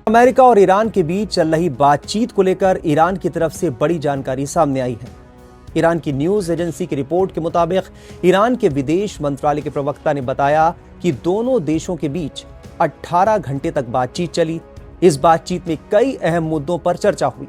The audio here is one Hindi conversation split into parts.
अमेरिका और ईरान के बीच चल रही बातचीत को लेकर ईरान की तरफ से बड़ी जानकारी सामने आई है। ईरान की न्यूज एजेंसी की रिपोर्ट के मुताबिक ईरान के विदेश मंत्रालय के प्रवक्ता ने बताया कि दोनों देशों के बीच 18 घंटे तक बातचीत चली। इस बातचीत में कई अहम मुद्दों पर चर्चा हुई।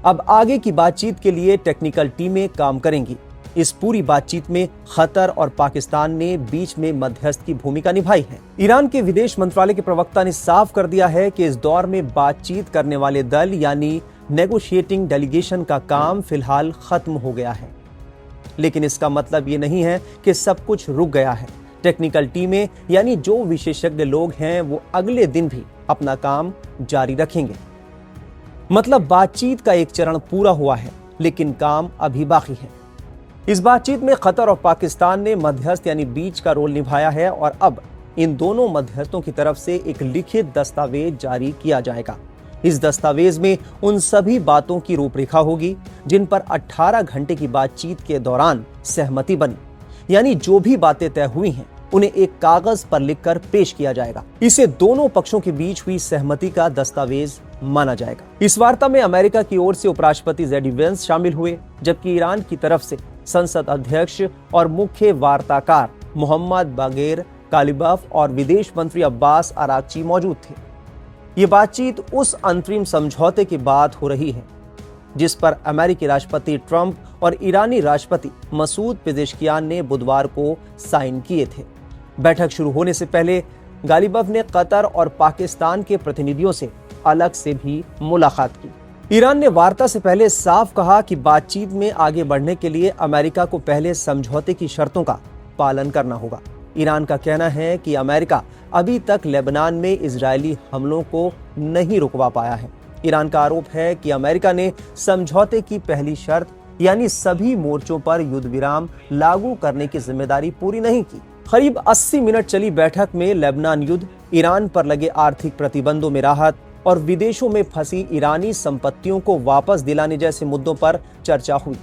अब आगे की बातचीत के लिए टेक्निकल टीमें काम करेंगी। इस पूरी बातचीत में कतर और पाकिस्तान ने बीच में मध्यस्थ की भूमिका निभाई है। ईरान के विदेश मंत्रालय के प्रवक्ता ने साफ कर दिया है कि इस दौर में बातचीत करने वाले दल यानी नेगोशिएटिंग डेलीगेशन का काम फिलहाल खत्म हो गया है, लेकिन इसका मतलब ये नहीं है कि सब कुछ रुक गया है। टेक्निकल टीमें यानी जो विशेषज्ञ लोग हैं वो अगले दिन भी अपना काम जारी रखेंगे। मतलब बातचीत का एक चरण पूरा हुआ है, लेकिन काम अभी बाकी है। इस बातचीत में कतर और पाकिस्तान ने मध्यस्थ यानी बीच का रोल निभाया है और अब इन दोनों मध्यस्थों की तरफ से एक लिखित दस्तावेज जारी किया जाएगा। इस दस्तावेज में उन सभी बातों की रूपरेखा होगी जिन पर 18 घंटे की बातचीत के दौरान सहमति बनी, यानी जो भी बातें तय हुई हैं उन्हें एक कागज पर लिखकर पेश किया जाएगा। इसे दोनों पक्षों के बीच हुई सहमति का दस्तावेज माना जाएगा। इस वार्ता में अमेरिका की ओर से उपराष्ट्रपति जेडी वेंस शामिल हुए, जबकि ईरान की तरफ से संसद अध्यक्ष और मुख्य वार्ताकार मोहम्मद बागेर कालिबफ और विदेश मंत्री अब्बास अरागची मौजूद थे। ये बातचीत उस अंतरिम समझौते के बाद हो रही है जिस पर अमेरिकी राष्ट्रपति ट्रंप और ईरानी राष्ट्रपति मसूद पेजेश्कियान ने बुधवार को साइन किए थे। बैठक शुरू होने से पहले गालिबफ ने कतर और पाकिस्तान के प्रतिनिधियों से अलग से भी मुलाकात की। ईरान ने वार्ता से पहले साफ कहा कि बातचीत में आगे बढ़ने के लिए अमेरिका को पहले समझौते की शर्तों का पालन करना होगा। ईरान का कहना है कि अमेरिका अभी तक लेबनान में इजरायली हमलों को नहीं रुकवा पाया है। ईरान का आरोप है कि अमेरिका ने समझौते की पहली शर्त यानी सभी मोर्चों पर युद्ध विराम लागू करने की जिम्मेदारी पूरी नहीं की। करीब 80 मिनट चली बैठक में लेबनान युद्ध, ईरान पर लगे आर्थिक प्रतिबंधों में राहत और विदेशों में फंसी ईरानी संपत्तियों को वापस दिलाने जैसे मुद्दों पर चर्चा हुई।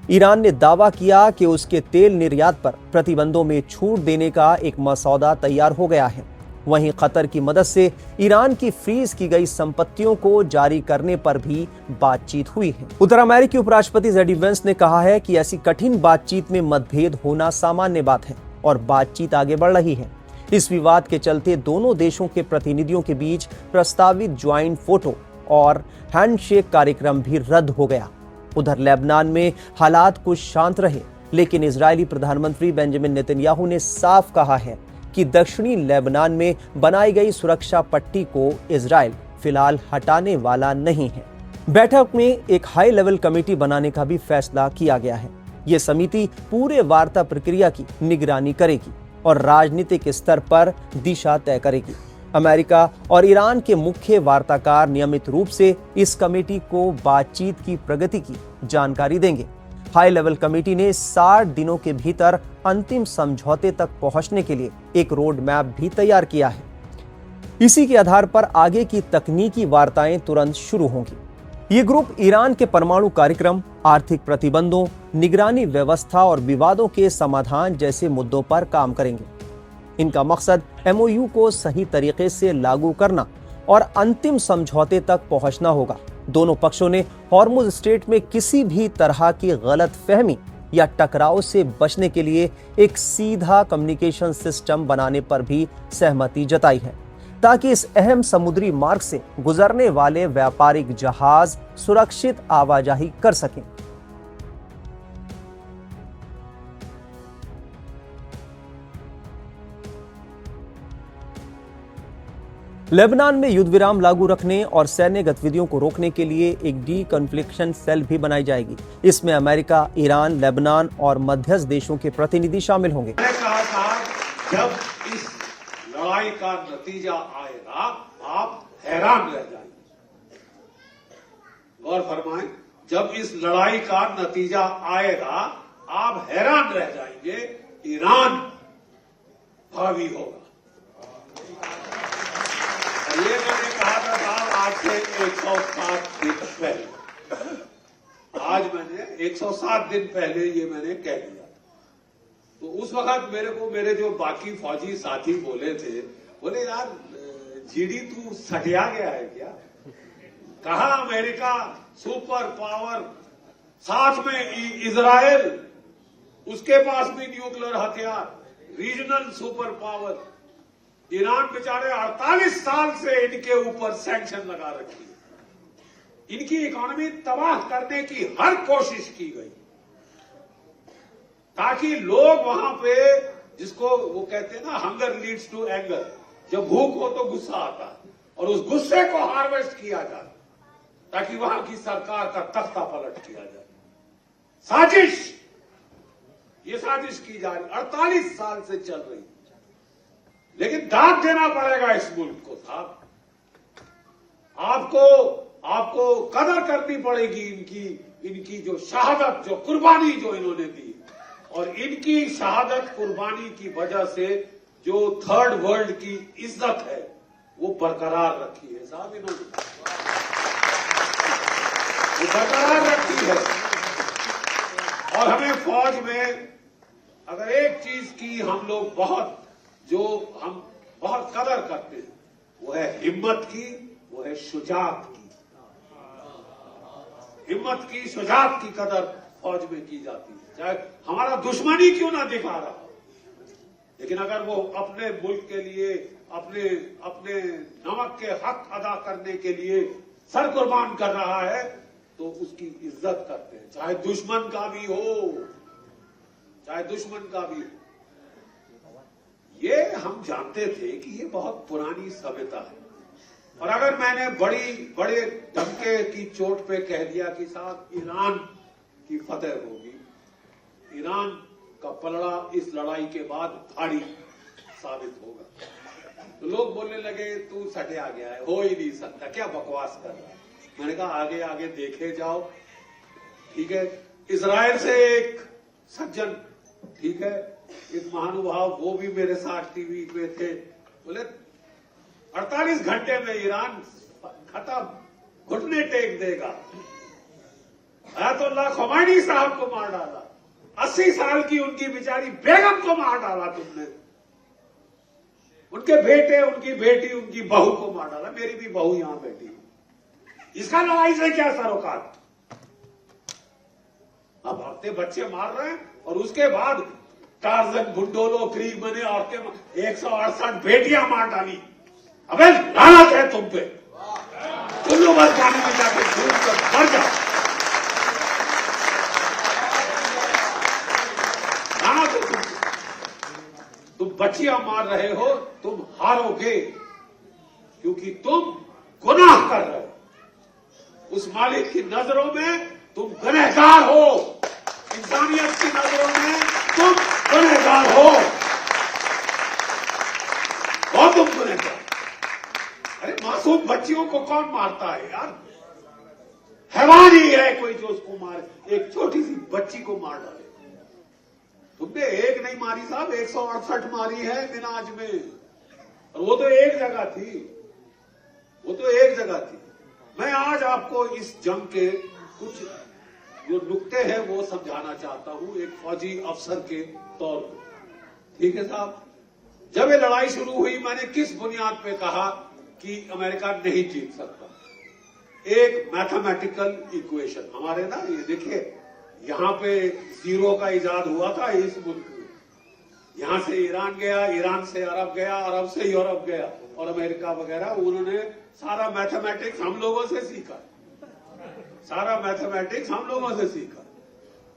ईरान ने दावा किया कि उसके तेल निर्यात पर प्रतिबंधों में छूट देने का एक मसौदा तैयार हो गया है। वहीं कतर की मदद से ईरान की फ्रीज की गई संपत्तियों को जारी करने पर भी बातचीत हुई है। उधर अमेरिकी उपराष्ट्रपति जेडी वेंस ने कहा है कि ऐसी कठिन बातचीत में मतभेद होना सामान्य बात है और बातचीत आगे बढ़ रही है। इस विवाद के चलते दोनों देशों के प्रतिनिधियों के बीच प्रस्तावित ज्वाइंट फोटो और हैंडशेक कार्यक्रम भी रद्द हो गया। उधर लेबनान में हालात कुछ शांत रहे, लेकिन इजरायली प्रधानमंत्री बेंजामिन नेतन्याहू ने साफ कहा है कि दक्षिणी लेबनान में बनाई गई सुरक्षा पट्टी को इजरायल फिलहाल हटाने वाला नहीं है। बैठक में एक हाई लेवल कमेटी बनाने का भी फैसला किया गया है। यह समिति पूरे वार्ता प्रक्रिया की निगरानी करेगी और राजनीतिक स्तर पर दिशा तय करेगी। अमेरिका और ईरान के मुख्य वार्ताकार नियमित रूप से इस कमेटी को बातचीत की प्रगति की जानकारी देंगे। हाई लेवल कमेटी ने 60 दिनों के भीतर अंतिम समझौते तक पहुंचने के लिए एक रोड मैप भी तैयार किया है। इसी के आधार पर आगे की तकनीकी वार्ताएं तुरंत शुरू होंगी। ये ग्रुप ईरान के परमाणु कार्यक्रम, आर्थिक प्रतिबंधों, निगरानी व्यवस्था और विवादों के समाधान जैसे मुद्दों पर काम करेंगे। इनका मकसद एमओयू को सही तरीके से लागू करना और अंतिम समझौते तक पहुंचना होगा। दोनों पक्षों ने हॉर्मुज स्ट्रेट में किसी भी तरह की गलतफहमी या टकराव से बचने के लिए एक सीधा कम्युनिकेशन सिस्टम बनाने पर भी सहमति जताई है, ताकि इस अहम समुद्री मार्ग से गुजरने वाले व्यापारिक जहाज सुरक्षित आवाजाही कर सकें। लेबनान में युद्ध विराम लागू रखने और सैन्य गतिविधियों को रोकने के लिए एक डी कन्फ्लिक्शन सेल भी बनाई जाएगी। इसमें अमेरिका, ईरान, लेबनान और मध्यस्थ देशों के प्रतिनिधि शामिल होंगे। मैंने कहा था, जब इस लड़ाई का नतीजा आएगा आप हैरान रह जाएंगे। गौर फरमाएं, जब इस लड़ाई का नतीजा आएगा आप हैरान रह जाएंगे। ईरान भावी होगा। ये मैंने कहा था साहब आज से 107 दिन पहले। आज मैंने 107 दिन पहले ये मैंने कह दिया। तो उस वक्त मेरे जो बाकी फौजी साथी बोले थे, बोले यार जीडी तू सटिया गया है क्या? कहा अमेरिका सुपर पावर, साथ में इजराइल, उसके पास भी न्यूक्लियर हथियार, रीजनल सुपर पावर। ईरान बेचारे 48 साल से इनके ऊपर सैंक्शन लगा रखी है। इनकी इकोनॉमी तबाह करने की हर कोशिश की गई ताकि लोग वहां पे, जिसको वो कहते हैं ना हंगर लीड्स टू एंगर, जब भूख हो तो गुस्सा आता है और उस गुस्से को हार्वेस्ट किया जाए ताकि वहां की सरकार का तख्ता पलट किया जाए। साजिश, ये साजिश की जा रही 48 साल से चल रही, लेकिन दाद देना पड़ेगा इस मुल्क को साहब। आपको कदर करनी पड़ेगी इनकी जो शहादत, जो कुर्बानी जो इन्होंने दी, और इनकी शहादत कुर्बानी की वजह से जो थर्ड वर्ल्ड की इज्जत है वो बरकरार रखी है साहब। इन्होंने वो बरकरार रखी है। और हमें फौज में अगर एक चीज की हम लोग बहुत कदर करते हैं, वो है हिम्मत की, वो है शुजात की। हिम्मत की, शुजात की कदर फौज में की जाती है, चाहे हमारा दुश्मन ही क्यों ना दिखा रहा हो। लेकिन अगर वो अपने मुल्क के लिए, अपने नमक के हक अदा करने के लिए सर कुर्बान कर रहा है तो उसकी इज्जत करते हैं, चाहे दुश्मन का भी हो, चाहे दुश्मन का भी हो। ये हम जानते थे कि ये बहुत पुरानी सभ्यता है। और अगर मैंने बड़े धमके की चोट पे कह दिया कि साहब ईरान की फतेह होगी, ईरान का पलड़ा इस लड़ाई के बाद भारी साबित होगा, तो लोग बोलने लगे तू सटिया गया है, हो ही नहीं सकता, क्या बकवास कर रहा है। मैंने कहा आगे आगे देखे जाओ, ठीक है। इजराइल से एक सज्जन, ठीक है, एक महानुभाव, वो भी मेरे साथ टीवी पे थे, बोले 48 घंटे में ईरान खत्म, घुटने टेक देगा। आयतुल्लाह खुमैनी साहब को मार डाला, 80 साल की उनकी बेचारी बेगम को मार डाला तुमने, उनके बेटे, उनकी बेटी, उनकी बहू को मार डाला। मेरी भी बहू यहां बैठी, इसका लड़ाई से क्या सरोकार। अब हफ्ते बच्चे मार रहे हैं और उसके बाद टार्जन, गुंडोलो, क्रीक बने, औरतें 168 बेटियां मार डाली। अबे लानत है तुम पे, तुम लोग बस पानी में जाके डूब कर मर जाओ। लानत है तुम बच्चियां मार रहे हो, तुम हारोगे क्योंकि तुम गुनाह कर रहे हो। उस मालिक की नजरों में तुम गुनहगार हो, इंसानियत की नजरों में तुम गुनहगार हो, और तुम गुनहगार। अरे मासूम बच्चियों को कौन मारता है यार, हैवान ही है कोई जो उसको मारे, एक छोटी सी बच्ची को मार डाले। तुमने एक नहीं मारी साहब, 168 मारी है मिनाज में, और वो तो एक जगह थी, मैं आज आपको इस जंग के कुछ जो नुक्ते हैं वो समझाना चाहता हूं एक फौजी अफसर के तौर पर। ठीक है साहब, जब ये लड़ाई शुरू हुई मैंने किस बुनियाद पे कहा कि अमेरिका नहीं जीत सकता। एक मैथमेटिकल इक्वेशन हमारे ना, ये देखिए यहां पे जीरो का इजाद हुआ था इस मुल्क में, यहां से ईरान गया, ईरान से अरब गया, अरब से यूरोप गया, और अमेरिका वगैरह, उन्होंने सारा मैथमेटिक्स हम लोगों से सीखा, सारा मैथमेटिक्स हम लोगों से सीखा।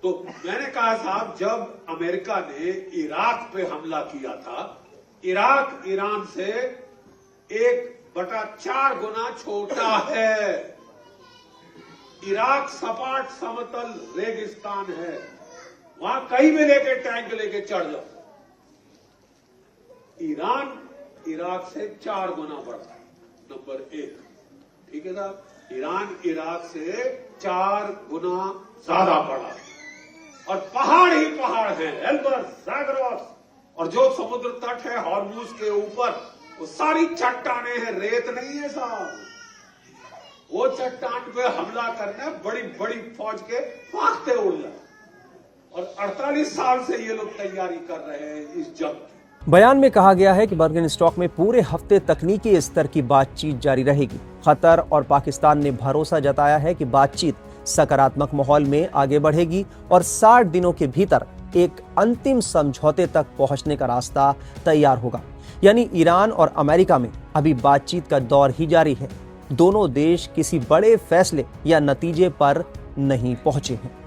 तो मैंने कहा साहब, जब अमेरिका ने इराक पे हमला किया था, इराक ईरान से 1/4 गुना छोटा है। इराक सपाट समतल रेगिस्तान है, वहां कहीं भी लेके टैंक लेके चढ़ जाओ। ईरान इराक से 4 गुना बड़ा है, नंबर 1। ठीक है साहब, ईरान इराक से 4 गुना ज्यादा बड़ा है, और पहाड़ ही पहाड़ हैं, एल्बर्स, ज़ैग्रोस, और जो समुद्र तट है हॉर्मुज के ऊपर, वो सारी चट्टाने हैं, रेत नहीं है साहब। वो चट्टान पे हमला करना, बड़ी बड़ी फौज के फाख्ते उड़ जाए, और 48 साल से ये लोग तैयारी कर रहे हैं इस जंग की। बयान में कहा गया है कि बर्गन स्टॉक में पूरे हफ्ते तकनीकी स्तर की बातचीत जारी रहेगी। कतर और पाकिस्तान ने भरोसा जताया है कि बातचीत सकारात्मक माहौल में आगे बढ़ेगी और 60 दिनों के भीतर एक अंतिम समझौते तक पहुंचने का रास्ता तैयार होगा। यानी ईरान और अमेरिका में अभी बातचीत का दौर ही जारी है। दोनों देश किसी बड़े फैसले या नतीजे पर नहीं पहुंचे हैं।